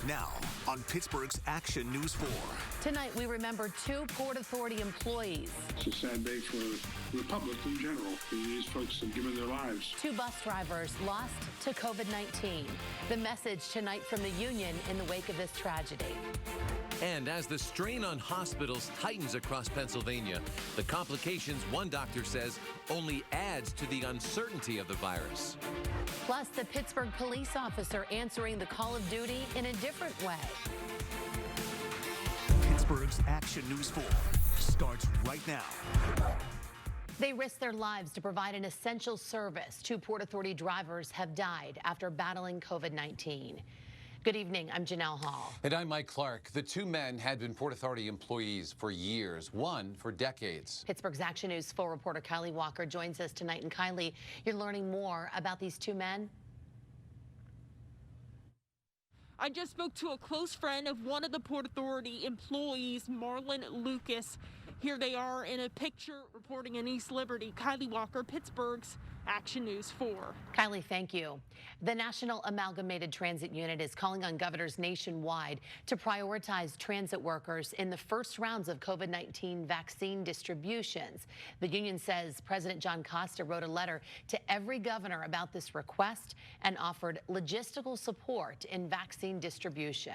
Now on Pittsburgh's Action News 4. Tonight, we remember 2 Port Authority employees. It's a sad day for the public in general. These folks have given their lives. 2 bus drivers lost to COVID-19. The message tonight from the union in the wake of this tragedy. And as the strain on hospitals tightens across Pennsylvania, the complications, one doctor says, only adds to the uncertainty of the virus. Plus, the Pittsburgh police officer answering the call of duty in a different way. Pittsburgh's Action News 4 starts right now. They risked their lives to provide an essential service. 2 Port Authority drivers have died after battling COVID-19. Good evening, I'm Janelle Hall. And I'm Mike Clark. The 2 men had been Port Authority employees for years, one for decades. Pittsburgh's Action News 4 reporter Kylie Walker joins us tonight. And Kylie, you're learning more about these 2 men? I just spoke to a close friend of one of the Port Authority employees, Marlon Lucas. Here they are in a picture reporting in East Liberty. Kylie Walker, Pittsburgh's Action News 4. Kylie, thank you. The National Amalgamated Transit Unit is calling on governors nationwide to prioritize transit workers in the first rounds of COVID-19 vaccine distributions. The union says President John Costa wrote a letter to every governor about this request and offered logistical support in vaccine distribution.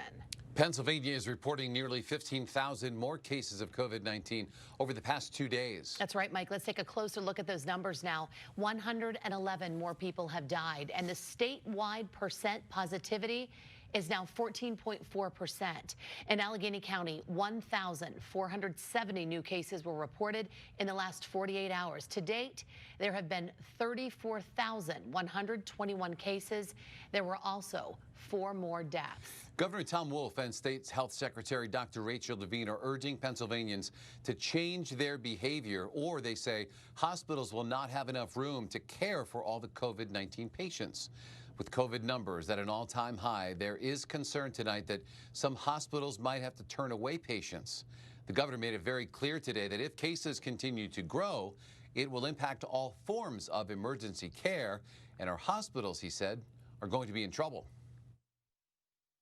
Pennsylvania is reporting nearly 15,000 more cases of COVID-19 over the past 2 days. That's right, Mike. Let's take a closer look at those numbers now. 111 more people have died, and the statewide percent positivity is now 14.4%. In Allegheny County, 1,470 new cases were reported in the last 48 hours. To date, there have been 34,121 cases. There were also 4 more deaths. Governor Tom Wolf and State Health Secretary Dr. Rachel Levine are urging Pennsylvanians to change their behavior, or they say hospitals will not have enough room to care for all the COVID-19 patients. With COVID numbers at an all-time high, there is concern tonight that some hospitals might have to turn away patients. The governor made it very clear today that if cases continue to grow, it will impact all forms of emergency care, and our hospitals, he said, are going to be in trouble.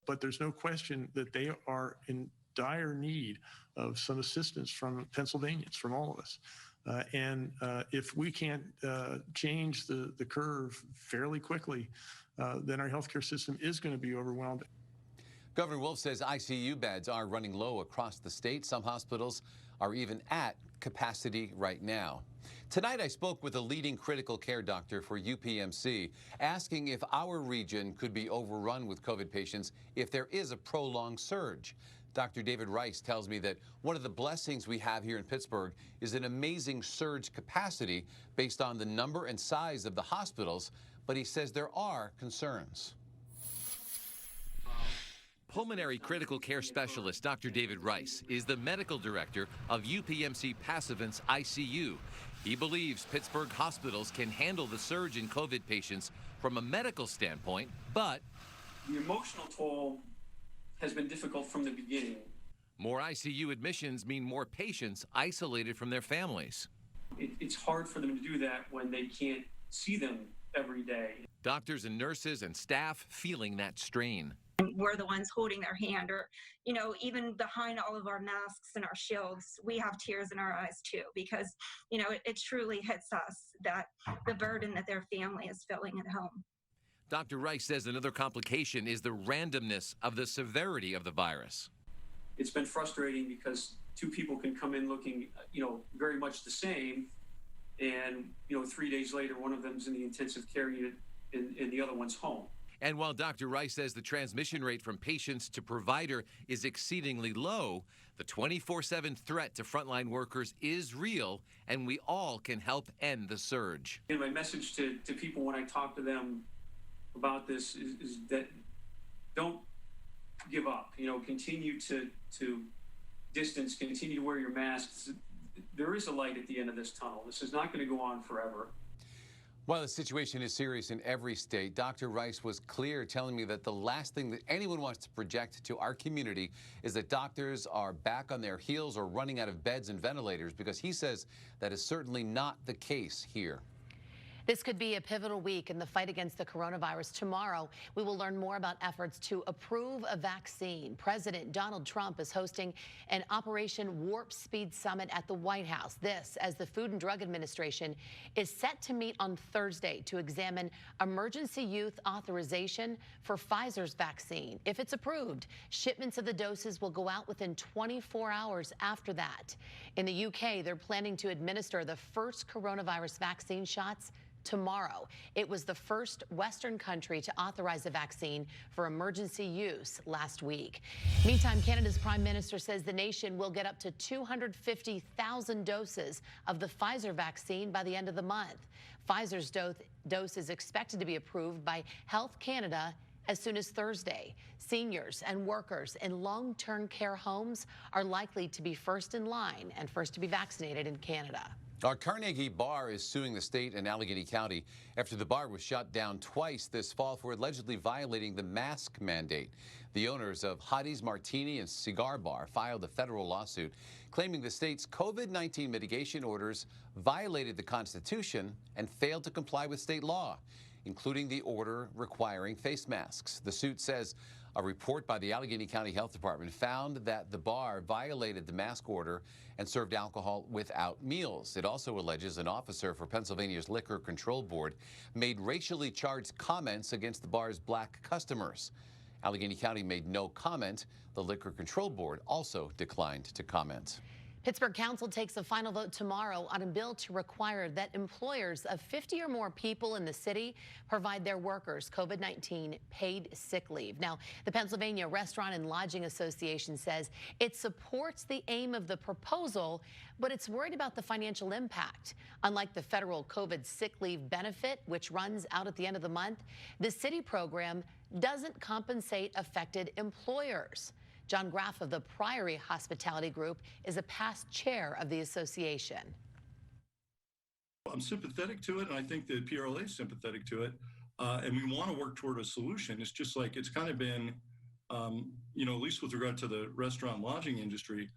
But there's no question that they are in dire need of some assistance from Pennsylvanians, from all of us. If we can't change the curve fairly quickly, then our healthcare system is going to be overwhelmed. Governor Wolf says ICU beds are running low across the state. Some hospitals are even at capacity right now. Tonight, I spoke with a leading critical care doctor for UPMC, asking if our region could be overrun with COVID patients if there is a prolonged surge. Dr. David Rice tells me that one of the blessings we have here in Pittsburgh is an amazing surge capacity based on the number and size of the hospitals, but he says there are concerns. Pulmonary critical care specialist Dr. David Rice is the medical director of UPMC Passivant's ICU. He believes Pittsburgh hospitals can handle the surge in COVID patients from a medical standpoint, but the emotional toll has been difficult from the beginning. More ICU admissions mean more patients isolated from their families. It's hard for them to do that when they can't see them every day. Doctors and nurses and staff feeling that strain. We're the ones holding their hand, or, even behind all of our masks and our shields, we have tears in our eyes too, because, it truly hits us, that the burden that their family is feeling at home. Dr. Rice says another complication is the randomness of the severity of the virus. It's been frustrating because 2 people can come in looking, very much the same, and, 3 days later, one of them's in the intensive care unit and the other one's home. And while Dr. Rice says the transmission rate from patients to provider is exceedingly low, the 24/7 threat to frontline workers is real, and we all can help end the surge. And my message to people when I talk to them about this is that don't give up. Continue to distance, continue to wear your masks. There is a light at the end of this tunnel. This is not going to go on forever. While the situation is serious in every state, Dr. Rice was clear, telling me that the last thing that anyone wants to project to our community is that doctors are back on their heels or running out of beds and ventilators, because he says that is certainly not the case here. This could be a pivotal week in the fight against the coronavirus. Tomorrow, we will learn more about efforts to approve a vaccine. President Donald Trump is hosting an Operation Warp Speed Summit at the White House. This, as the Food and Drug Administration is set to meet on Thursday to examine emergency use authorization for Pfizer's vaccine. If it's approved, shipments of the doses will go out within 24 hours after that. In the UK, they're planning to administer the first coronavirus vaccine shots tomorrow. It was the first Western country to authorize a vaccine for emergency use last week. Meantime, Canada's Prime Minister says the nation will get up to 250,000 doses of the Pfizer vaccine by the end of the month. Pfizer's dose is expected to be approved by Health Canada as soon as Thursday. Seniors and workers in long-term care homes are likely to be first in line and first to be vaccinated in Canada. Our Carnegie Bar is suing the state and Allegheny County after the bar was shut down twice this fall for allegedly violating the mask mandate. The owners of Hottie's Martini and Cigar Bar filed a federal lawsuit claiming the state's COVID-19 mitigation orders violated the Constitution and failed to comply with state law, including the order requiring face masks. The suit says a report by the Allegheny County Health Department found that the bar violated the mask order and served alcohol without meals. It also alleges an officer for Pennsylvania's Liquor Control Board made racially charged comments against the bar's black customers. Allegheny County made no comment. The Liquor Control Board also declined to comment. Pittsburgh Council takes a final vote tomorrow on a bill to require that employers of 50 or more people in the city provide their workers COVID-19 paid sick leave. Now, the Pennsylvania Restaurant and Lodging Association says it supports the aim of the proposal, but it's worried about the financial impact. Unlike the federal COVID sick leave benefit, which runs out at the end of the month, the city program doesn't compensate affected employers. John Graff of the Priory Hospitality Group is a past chair of the association. I'm sympathetic to it, and I think the PRLA is sympathetic to it, and we want to work toward a solution. It's just like it's kind of been, at least with regard to the restaurant and lodging industry,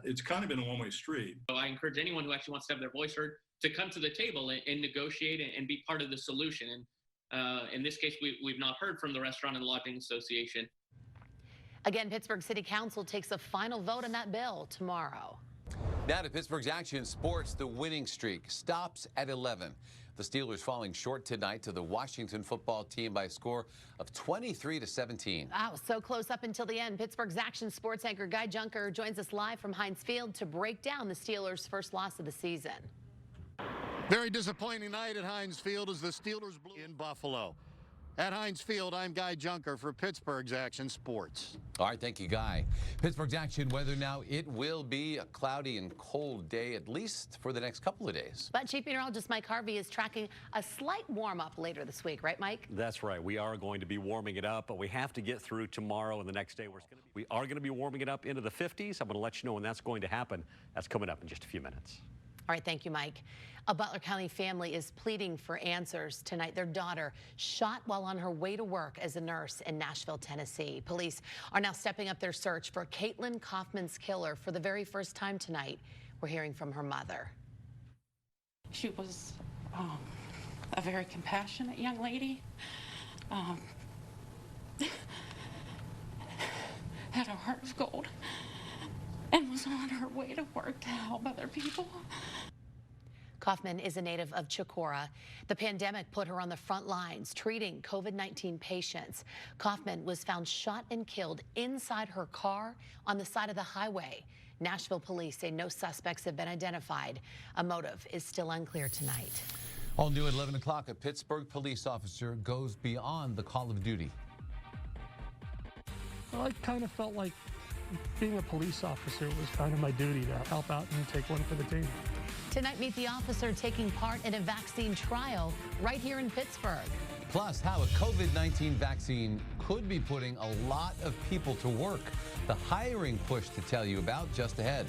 it's kind of been a one-way street. So I encourage anyone who actually wants to have their voice heard to come to the table and negotiate and be part of the solution. And in this case, we've not heard from the Restaurant and Lodging Association. Again, Pittsburgh City Council takes a final vote on that bill tomorrow. Now to Pittsburgh's action sports. The winning streak stops at 11. The Steelers falling short tonight to the Washington football team by a score of 23-17. Wow, so close up until the end. Pittsburgh's action sports anchor Guy Junker joins us live from Heinz Field to break down the Steelers' first loss of the season. Very disappointing night at Heinz Field as the Steelers blew in Buffalo. At Heinz Field, I'm Guy Junker for Pittsburgh's Action Sports. All right, thank you, Guy. Pittsburgh's action weather now. It will be a cloudy and cold day, at least for the next couple of days. But Chief Meteorologist Mike Harvey is tracking a slight warm-up later this week, right, Mike? That's right. We are going to be warming it up, but we have to get through tomorrow and the next day. We are going to be warming it up into the 50s. I'm going to let you know when that's going to happen. That's coming up in just a few minutes. All right, thank you, Mike. A Butler County family is pleading for answers tonight. Their daughter shot while on her way to work as a nurse in Nashville, Tennessee. Police are now stepping up their search for Caitlin Kaufman's killer for the very first time tonight. We're hearing from her mother. She was a very compassionate young lady. Had a heart of gold and was on her way to work to help other people. Kaufman is a native of Chicora. The pandemic put her on the front lines treating COVID-19 patients. Kaufman was found shot and killed inside her car on the side of the highway. Nashville police say no suspects have been identified. A motive is still unclear tonight. All new at 11 o'clock, a Pittsburgh police officer goes beyond the call of duty. Well, I kind of felt like being a police officer was kind of my duty to help out and take one for the team. Tonight, meet the officer taking part in a vaccine trial right here in Pittsburgh. Plus, how a COVID-19 vaccine could be putting a lot of people to work. The hiring push to tell you about just ahead.